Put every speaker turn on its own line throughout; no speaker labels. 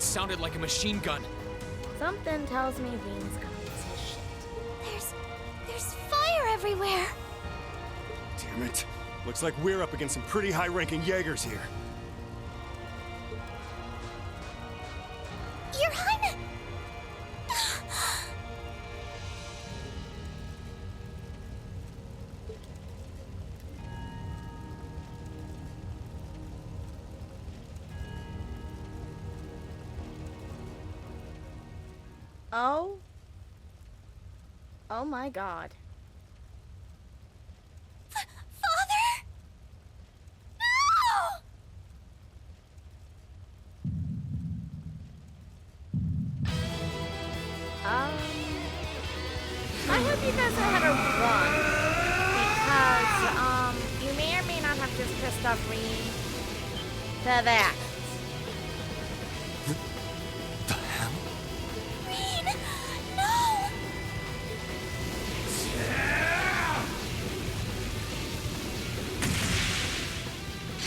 That sounded like a machine gun.
Something tells me Rean's got this shit.
There's fire everywhere.
Damn it. Looks like we're up against some pretty high-ranking Jaegers here.
Your Highness!
Oh my god.
Father? No!
I hope you guys know how to run. Because, you may or may not have just pissed off Rean to that.
The hell?
Rean! No!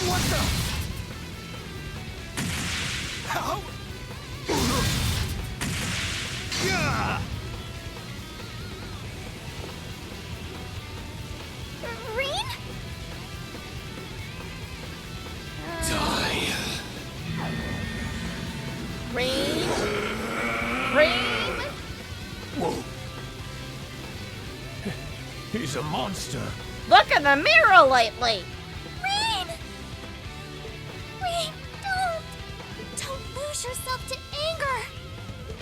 What the? How? Yeah!
Rean?
Die.
Rean? Rean?
Whoa.
He's a monster.
Look in the mirror lately!
Rean! Rean, don't lose yourself to anger.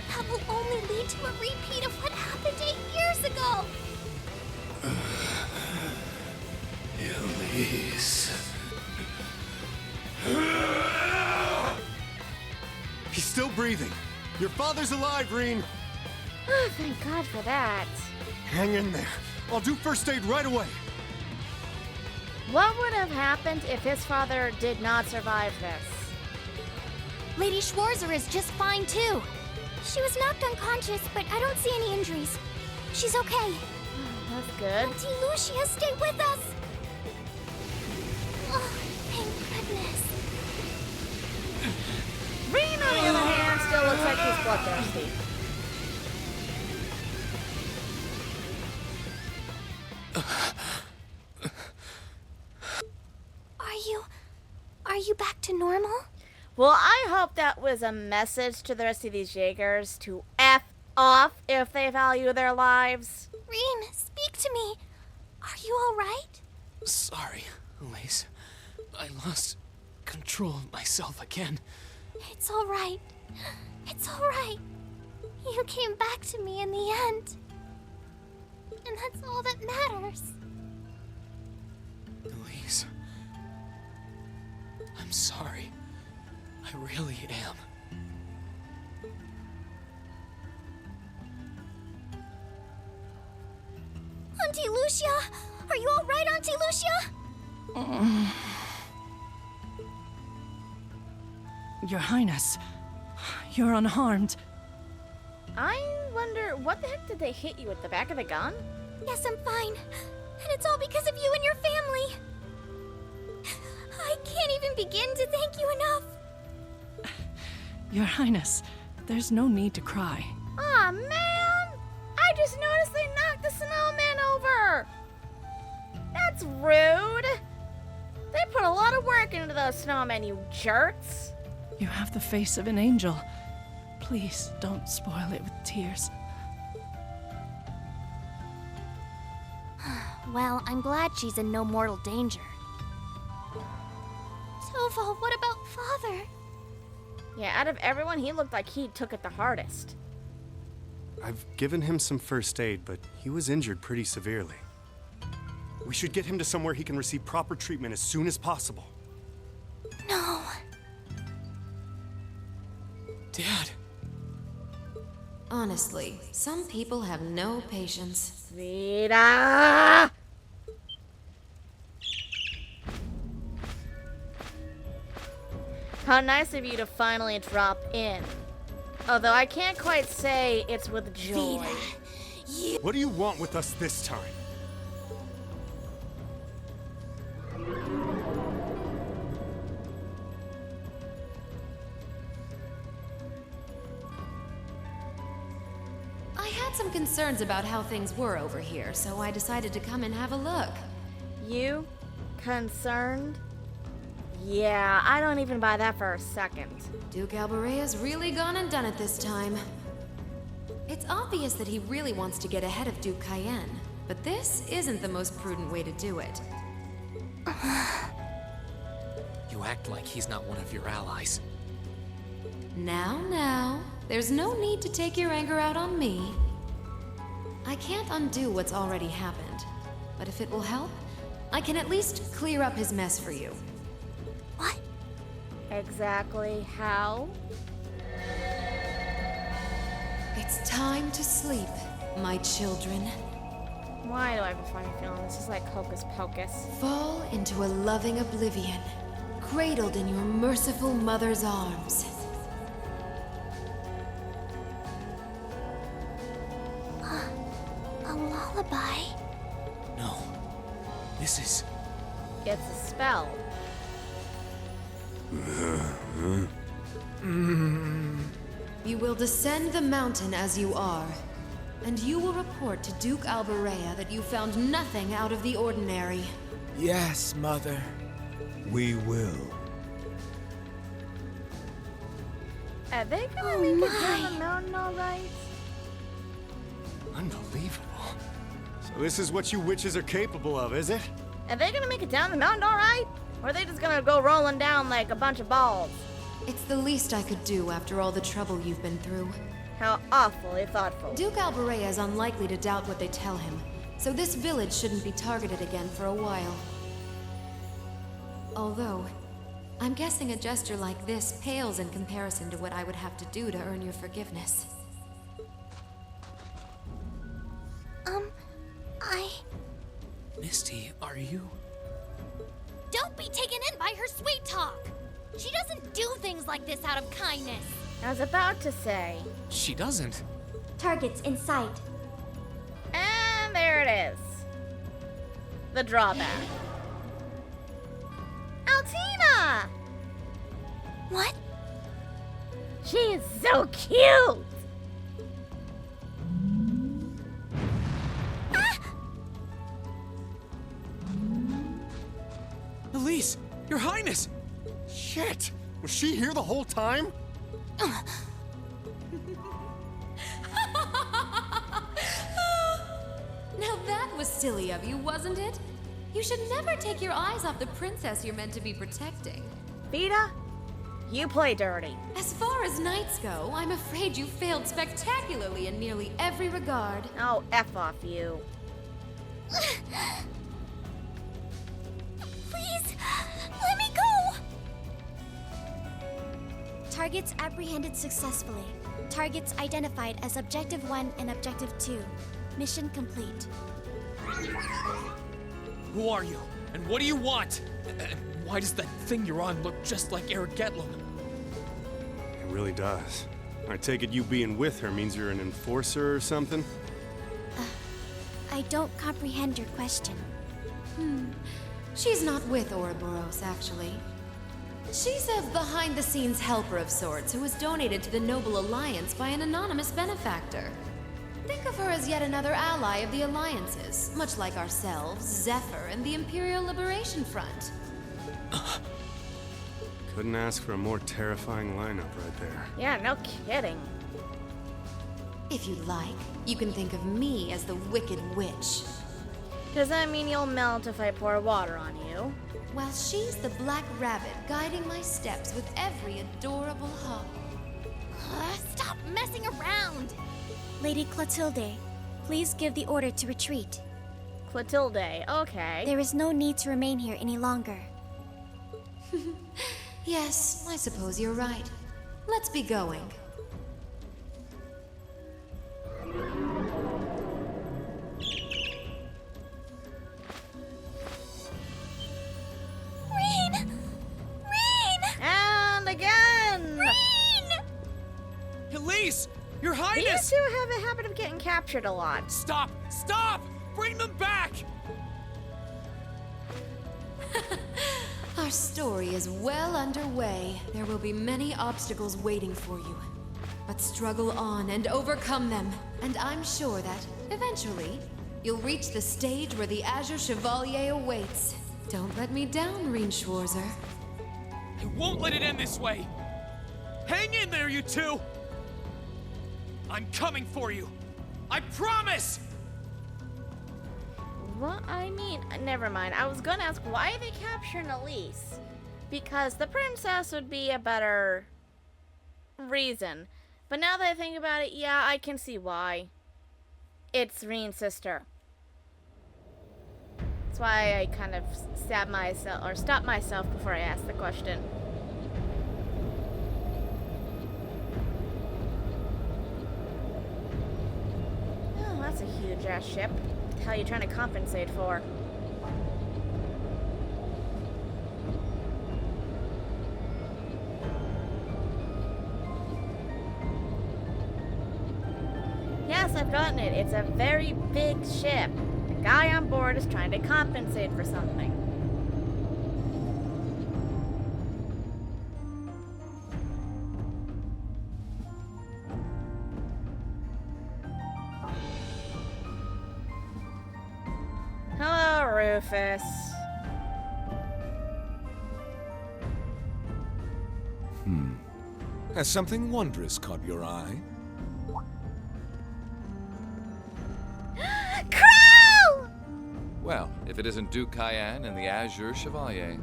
That will only lead to a repeat of what happened 8 years ago.
Elise. He's still breathing. Your father's alive, Rean.
Oh, thank God for that.
Hang in there. I'll do first aid right away.
What would have happened if his father did not survive this?
Lady Schwarzer is just fine too. She was knocked unconscious, but I don't see any injuries. She's okay.
That's good.
Auntie Lucia, stay with us. Oh, thank goodness.
Rean, on the other hand, still looks like he's bloodthirsty.
Are you back to normal?
Well, I hope that was a message to the rest of these Jaegers to F off if they value their lives.
Rean, speak to me. Are you all right?
Sorry, Elise. I lost control of myself again.
It's all right. It's all right. You came back to me in the end. And that's all that matters.
Elise. I'm sorry. I really am.
Auntie Lucia! Are you all right, Auntie Lucia?
Your Highness, you're unharmed.
I wonder, what the heck did they hit you at the back of the gun?
Yes, I'm fine. And it's all because of you and your family. I can't even begin to thank you enough.
Your Highness, there's no need to cry.
Aw, man! I just noticed they knocked the snowman over! That's rude! They put a lot of work into those snowmen, you jerks!
You have the face of an angel. Please don't spoil it with tears.
Well, I'm glad she's in no mortal danger. Toval, what about Father?
Yeah, out of everyone, he looked like he took it the hardest.
I've given him some first aid, but he was injured pretty severely. We should get him to somewhere he can receive proper treatment as soon as possible.
No.
Dad.
Honestly, some people have no patience.
Rita! How nice of you to finally drop in. Although I can't quite say it's with joy.
What do you want with us this time?
had some concerns about how things were over here, so I decided to come and have a look.
You? Concerned? Yeah, I don't even buy that for a second.
Duke Albarea's really gone and done it this time. It's obvious that he really wants to get ahead of Duke Cayenne, but this isn't the most prudent way to do it.
You act like he's not one of your allies.
Now, there's no need to take your anger out on me. I can't undo what's already happened, but if it will help, I can at least clear up his mess for you.
What?
Exactly how?
It's time to sleep, my children.
Why do I have a funny feeling this is like hocus pocus?
Fall into a loving oblivion, cradled in your merciful mother's arms.
A lullaby?
No. This is...
It's a spell.
You will descend the mountain as you are, and you will report to Duke Albarea that you found nothing out of the ordinary.
Yes, Mother. We will.
Are they gonna make it down the mountain all right?
Unbelievable. So this is what you witches are capable of, is it?
Are they gonna make it down the mountain all right? Or are they just gonna go rolling down like a bunch of balls?
It's the least I could do after all the trouble you've been through.
How awfully thoughtful.
Duke Albarea is unlikely to doubt what they tell him, so this village shouldn't be targeted again for a while. Although, I'm guessing a gesture like this pales in comparison to what I would have to do to earn your forgiveness.
Misty, are you...
Don't be taken in by her sweet talk! She doesn't do things like this out of kindness.
I was about to say.
She doesn't.
Targets in sight.
And there it is. The drawback. Altina!
What?
She is so cute!
Elise! Your Highness!
Shit! Was she here the whole time?
Now that was silly of you, wasn't it? You should never take your eyes off the princess you're meant to be protecting.
Vita, you play dirty.
As far as knights go, I'm afraid you failed spectacularly in nearly every regard.
Oh, F off you.
Please, let me go! Targets apprehended successfully. Targets identified as Objective 1 and Objective 2. Mission complete.
Who are you? And what do you want? And why does that thing you're on look just like Eric Getlum?
It really does. I take it you being with her means you're an enforcer or something?
I don't comprehend your question.
She's not with Ouroboros, actually. She's a behind-the-scenes helper of sorts who was donated to the Noble Alliance by an anonymous benefactor. Think of her as yet another ally of the Alliances, much like ourselves, Zephyr, and the Imperial Liberation Front.
Couldn't ask for a more terrifying lineup right there.
Yeah, no kidding.
If you like, you can think of me as the Wicked Witch.
Does that mean you'll melt if I pour water on you?
While she's the Black Rabbit guiding my steps with every adorable hop.
Stop messing around! Lady Clotilde, please give the order to retreat.
Clotilde, okay.
There is no need to remain here any longer.
Yes, I suppose you're right. Let's be going.
Rean! Rean!
And again!
Rean!
Elise! Your
You
Highness!
two have a habit of getting captured a lot.
Stop! Stop! Bring them back!
Our story is well underway. There will be many obstacles waiting for you. but struggle on and overcome them. And I'm sure that, eventually, you'll reach the stage where the Azure Chevalier awaits. Don't let me down, Rean Schwarzer.
I won't let it end this way! Hang in there, you two! I'm coming for you! I promise!
Well, I mean, never mind. I was gonna ask why they captured Elise. Because the princess would be a better reason. But now that I think about it, yeah, I can see why. It's Rean's sister. That's why I kind of stopped myself before I asked the question. Oh, that's a huge ass ship. What the hell are you trying to compensate for? Yes, I've gotten it. It's a very big ship. The guy on board is trying to compensate for something. Hello, Rufus.
Has something wondrous caught your eye?
Crow!
Well, if it isn't Duke Cayenne and the Azure Chevalier.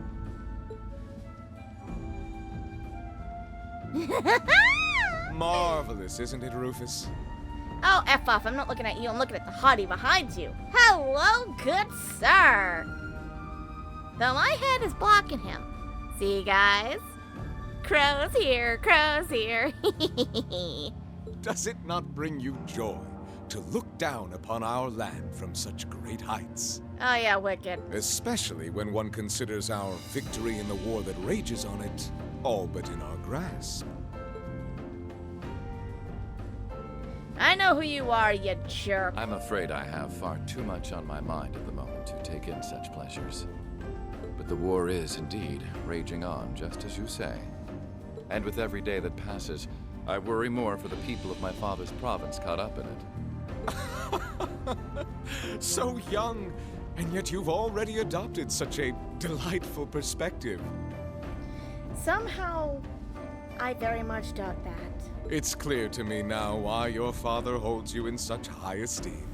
Marvelous, isn't it, Rufus?
Oh, F off. I'm not looking at you. I'm looking at the hottie behind you. Hello, good sir. Though my head is blocking him. See, guys? Crow's here. Crow's here.
Does it not bring you joy to look down upon our land from such great heights?
Oh, yeah, wicked.
Especially when one considers our victory in the war that rages on it all but in our grasp.
I know who you are, you jerk.
I'm afraid I have far too much on my mind at the moment to take in such pleasures. But the war is indeed raging on, just as you say. And with every day that passes, I worry more for the people of my father's province caught up in it.
So young, and yet you've already adopted such a delightful perspective.
Somehow, I very much doubt that.
It's clear to me now why your father holds you in such high esteem.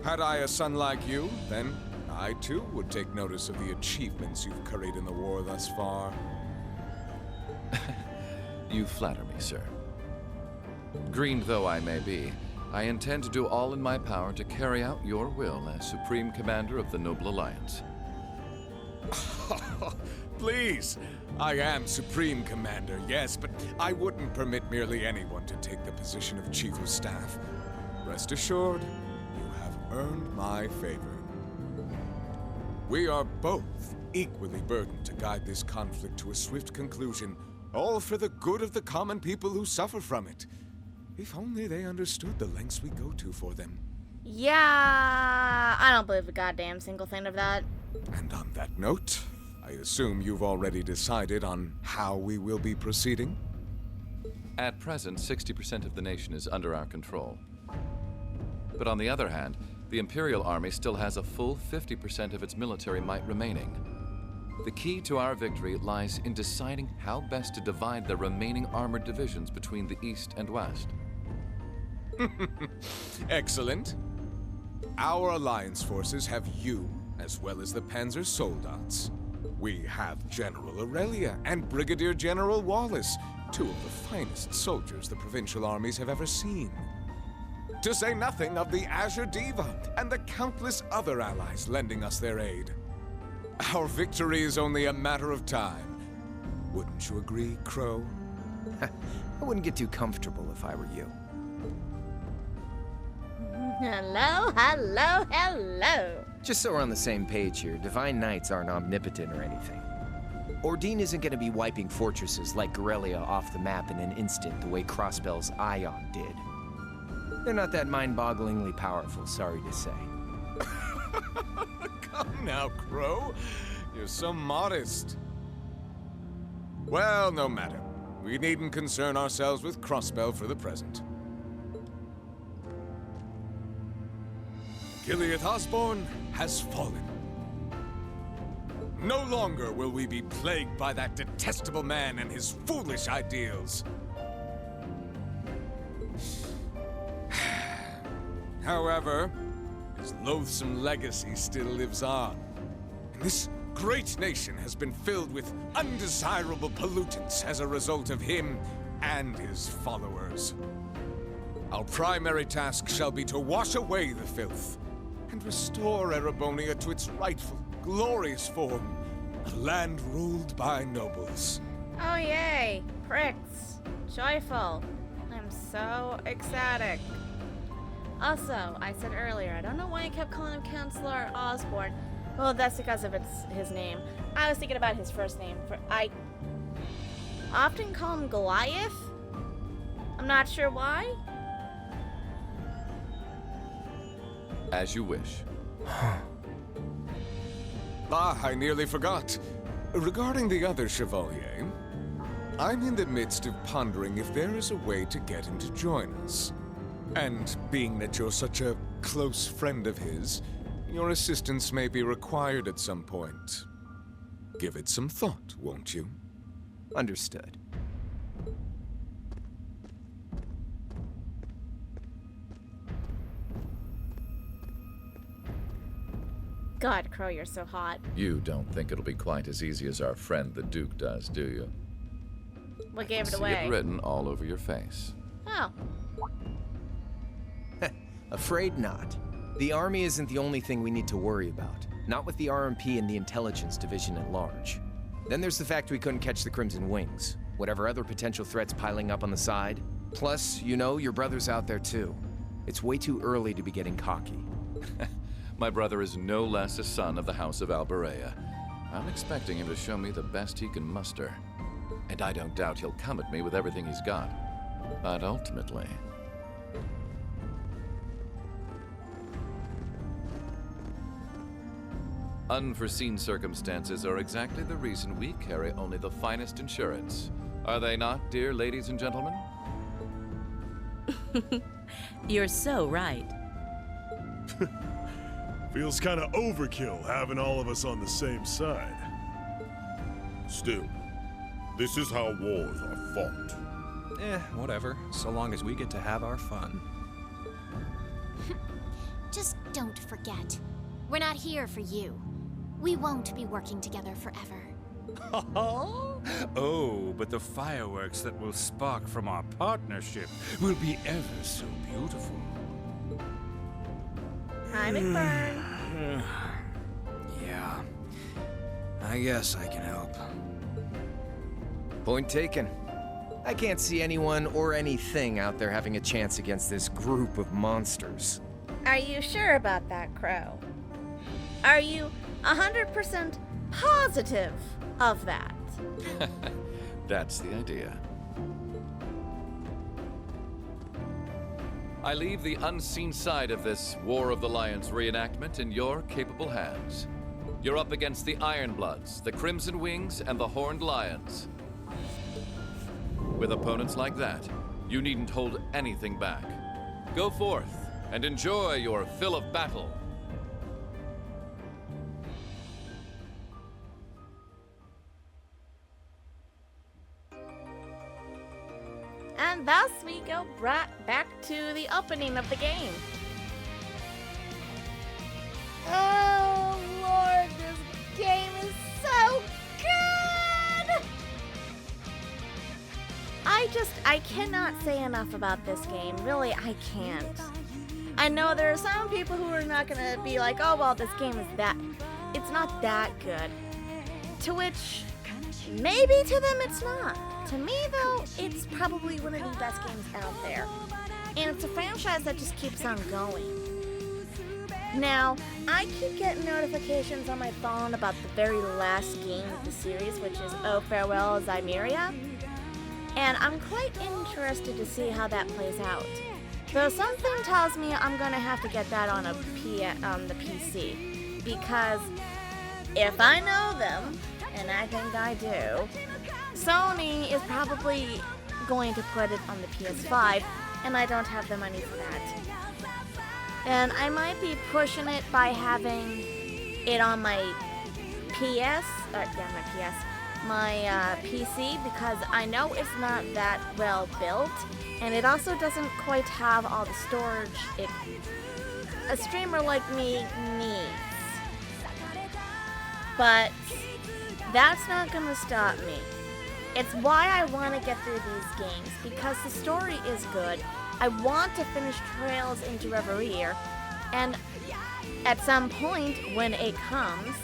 Had I a son like you, then I too would take notice of the achievements you've curried in the war thus far.
You flatter me, sir. Green though I may be, I intend to do all in my power to carry out your will as Supreme Commander of the Noble Alliance.
Please, I am Supreme Commander, yes, but I wouldn't permit merely anyone to take the position of Chief of Staff. Rest assured, you have earned my favor. We are both equally burdened to guide this conflict to a swift conclusion, all for the good of the common people who suffer from it. If only they understood the lengths we go to for them.
Yeah, I don't believe a goddamn single thing of that.
And on that note, I assume you've already decided on how we will be proceeding?
At present, 60% of the nation is under our control. But on the other hand, the Imperial Army still has a full 50% of its military might remaining. The key to our victory lies in deciding how best to divide the remaining armored divisions between the East and West.
Excellent. Our alliance forces have you, as well as the Panzer Soldats. We have General Aurelia and Brigadier General Wallace, two of the finest soldiers the provincial armies have ever seen. To say nothing of the Azure Diva and the countless other allies lending us their aid. Our victory is only a matter of time. Wouldn't you agree, Crow?
I wouldn't get too comfortable if I were you.
Hello, hello, hello.
Just so we're on the same page here, Divine Knights aren't omnipotent or anything. Ordine isn't going to be wiping fortresses like Gorelia off the map in an instant the way Crossbell's Ion did. They're not that mind-bogglingly powerful, sorry to say.
Come now, Crow. You're so modest. Well, no matter. We needn't concern ourselves with Crossbell for the present. Gilead Osborne has fallen. No longer will we be plagued by that detestable man and his foolish ideals. However, his loathsome legacy still lives on. And this great nation has been filled with undesirable pollutants as a result of him and his followers. Our primary task shall be to wash away the filth and restore Erebonia to its rightful, glorious form, a land ruled by nobles.
Oh yay! Pricks. Joyful. I'm so ecstatic. Also, I said earlier, I don't know why I kept calling him Counselor Osborne. Well, that's because of his name. I was thinking about his first name. I often call him Goliath. I'm not sure why.
As you wish.
I nearly forgot. Regarding the other Chevalier, I'm in the midst of pondering if there is a way to get him to join us. And being that you're such a close friend of his, your assistance may be required at some point. Give it some thought, won't you?
Understood.
God, Crow, you're so hot.
You don't think it'll be quite as easy as our friend the Duke does, do you?
What gave it
See
away?
it written all over your face.
Oh.
Afraid not. The army isn't the only thing we need to worry about. Not with the RMP and the intelligence division at large. Then there's the fact we couldn't catch the Crimson Wings. Whatever other potential threats piling up on the side. Plus, you know, your brother's out there too. It's way too early to be getting cocky.
My brother is no less a son of the House of Alberea. I'm expecting him to show me the best he can muster. And I don't doubt he'll come at me with everything he's got. But ultimately... unforeseen circumstances are exactly the reason we carry only the finest insurance. Are they not, dear ladies and gentlemen?
You're so right.
Feels kind of overkill having all of us on the same side. Still, this is how wars are fought.
Whatever, so long as we get to have our fun.
Just don't forget. We're not here for you. We won't be working together forever.
Oh, but the fireworks that will spark from our partnership will be ever so beautiful.
Hi, McBurn.
Yeah. I guess I can help.
Point taken. I can't see anyone or anything out there having a chance against this group of monsters.
Are you sure about that, Crow? Are you 100% positive of that?
That's the idea. I leave the unseen side of this War of the Lions reenactment in your capable hands. You're up against the Ironbloods, the Crimson Wings, and the Horned Lions. With opponents like that, you needn't hold anything back. Go forth and enjoy your fill of battle.
And thus we go back to the opening of the game. Oh Lord, this game is so good! I cannot say enough about this game. Really, I can't. I know there are some people who are not gonna be like, oh well, this game is it's not that good. To which, maybe to them it's not. To me, though, it's probably one of the best games out there. And it's a franchise that just keeps on going. Now, I keep getting notifications on my phone about the very last game of the series, which is Oh Farewell Ymir. And I'm quite interested to see how that plays out. Though something tells me I'm going to have to get that on the PC. Because if I know them, and I think I do, Sony is probably going to put it on the PS5, and I don't have the money for that. And I might be pushing it by having it on my my PC, because I know it's not that well built, and it also doesn't quite have all the storage a streamer like me needs. But that's not gonna stop me. It's why I want to get through these games, because the story is good. I want to finish Trails into Reverie, and at some point when it comes,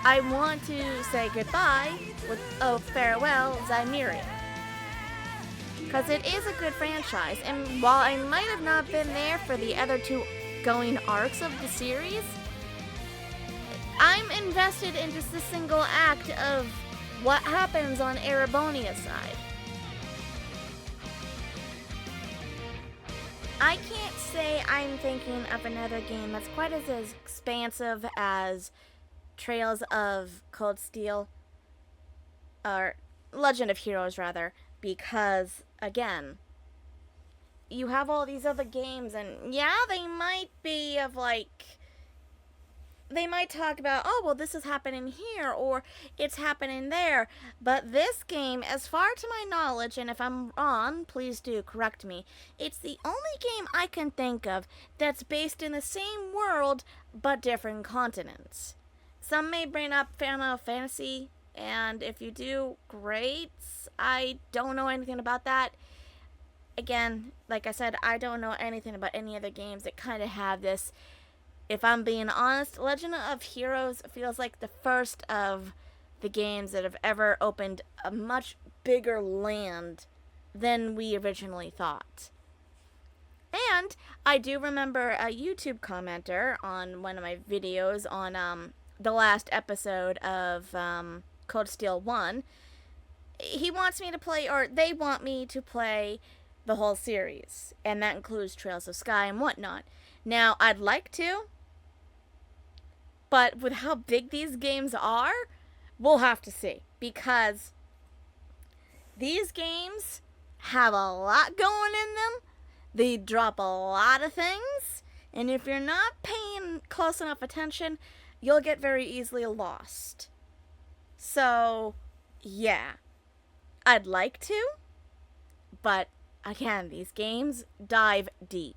I want to say goodbye with a farewell Ymir. Because it is a good franchise, and while I might have not been there for the other two going arcs of the series, I'm invested in just the single act of what happens on Erebonia's side. I can't say I'm thinking of another game that's quite as expansive as Trails of Cold Steel, or Legend of Heroes rather, because again, you have all these other games, and yeah, they might be of like, they might talk about, oh, well, this is happening here, or it's happening there. But this game, as far to my knowledge, and if I'm wrong, please do correct me, it's the only game I can think of that's based in the same world, but different continents. Some may bring up Final Fantasy, and if you do, great. I don't know anything about that. Again, like I said, I don't know anything about any other games that kind of have this. If I'm being honest, Legend of Heroes feels like the first of the games that have ever opened a much bigger land than we originally thought. And I do remember a YouTube commenter on one of my videos on the last episode of Cold Steel 1. He wants me to play, or they want me to play the whole series, and that includes Trails of Sky and whatnot. Now, I'd like to, but with how big these games are, we'll have to see. Because these games have a lot going in them. They drop a lot of things. And if you're not paying close enough attention, you'll get very easily lost. So, yeah. I'd like to. But, again, these games dive deep.